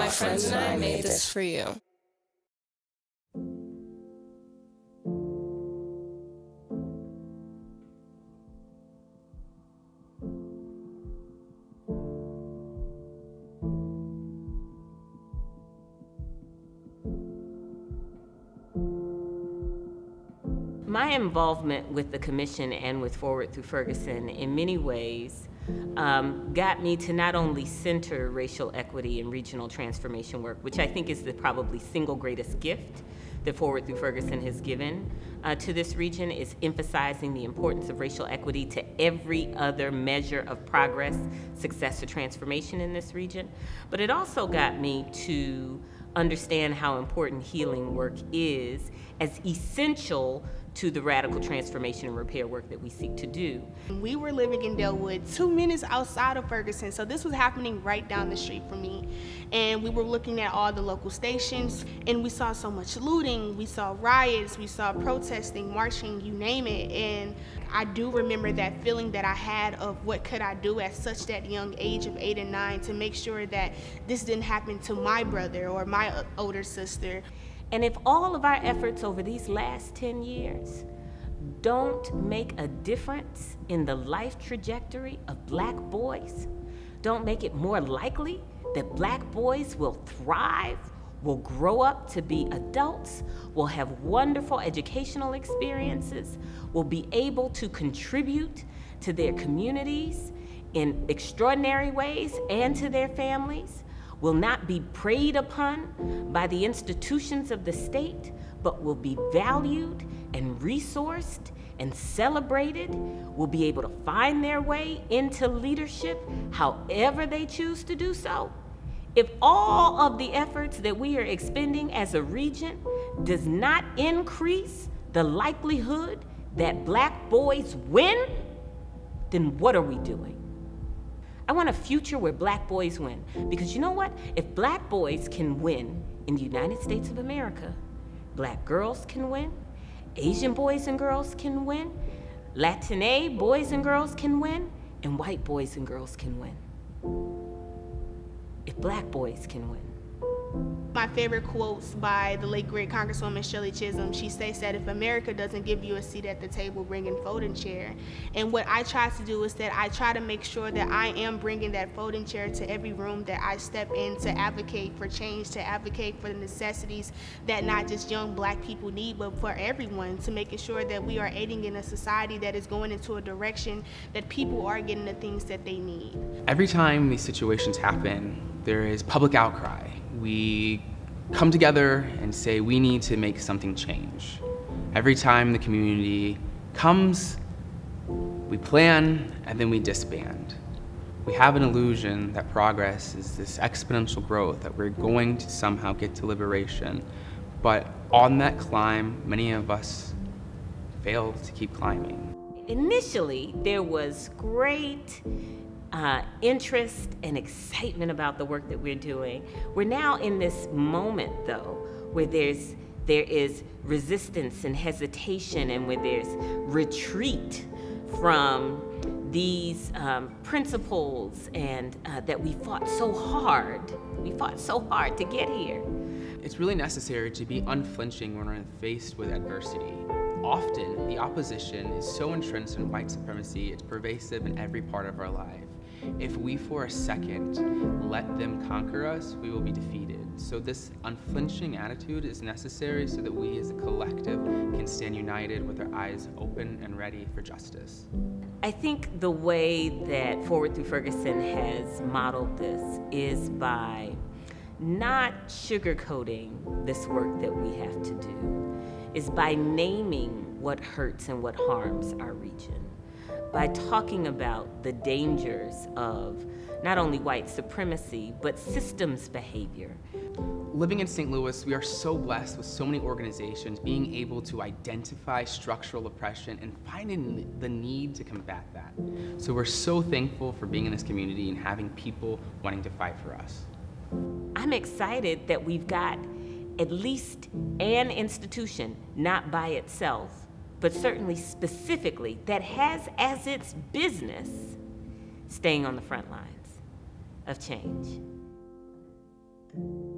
my friends and I made this for you. My involvement with the commission and with Forward Through Ferguson in many ways got me to not only center racial equity in regional transformation work, which I think is the probably single greatest gift that Forward Through Ferguson has given to this region, is emphasizing the importance of racial equity to every other measure of progress, success, or transformation in this region. But it also got me to understand how important healing work is as essential to the radical transformation and repair work that we seek to do. We were living in Delwood, 2 minutes outside of Ferguson, so this was happening right down the street from me. And we were looking at all the local stations, and we saw so much looting, we saw riots, we saw protesting, marching, you name it. And I do remember that feeling that I had of what could I do at such that young age of 8 and 9 to make sure that this didn't happen to my brother or my older sister. And if all of our efforts over these last 10 years don't make a difference in the life trajectory of Black boys, don't make it more likely that Black boys will thrive, will grow up to be adults, will have wonderful educational experiences, will be able to contribute to their communities in extraordinary ways and to their families, will not be preyed upon by the institutions of the state, but will be valued and resourced and celebrated, will be able to find their way into leadership however they choose to do so. If all of the efforts that we are expending as a region does not increase the likelihood that Black boys win, then what are we doing? I want a future where Black boys win. Because you know what? If Black boys can win in the United States of America, Black girls can win, Asian boys and girls can win, Latine boys and girls can win, and white boys and girls can win. If Black boys can win. My favorite quotes by the late great Congresswoman Shirley Chisholm, she states that if America doesn't give you a seat at the table, bring in folding chair. And what I try to do is that I try to make sure that I am bringing that folding chair to every room that I step in to advocate for change, to advocate for the necessities that not just young Black people need, but for everyone, to making sure that we are aiding in a society that is going into a direction that people are getting the things that they need. Every time these situations happen, there is public outcry. We come together and say we need to make something change. Every time the community comes, we plan and then we disband. We have an illusion that progress is this exponential growth, that we're going to somehow get to liberation. But on that climb, many of us fail to keep climbing. Initially, there was great interest and excitement about the work that we're doing. We're now in this moment, though, where there is resistance and hesitation, and where there's retreat from these principles and that we fought so hard to get here. It's really necessary to be unflinching when we're faced with adversity. Often, the opposition is so entrenched in white supremacy, it's pervasive in every part of our life. If we for a second let them conquer us, we will be defeated. So this unflinching attitude is necessary so that we as a collective can stand united with our eyes open and ready for justice. I think the way that Forward Through Ferguson has modeled this is by not sugarcoating this work that we have to do, is by naming what hurts and what harms our region, by talking about the dangers of not only white supremacy, but systems behavior. Living in St. Louis, we are so blessed with so many organizations being able to identify structural oppression and finding the need to combat that. So we're so thankful for being in this community and having people wanting to fight for us. I'm excited that we've got at least an institution, not by itself, but certainly specifically, that has as its business staying on the front lines of change. Bennett.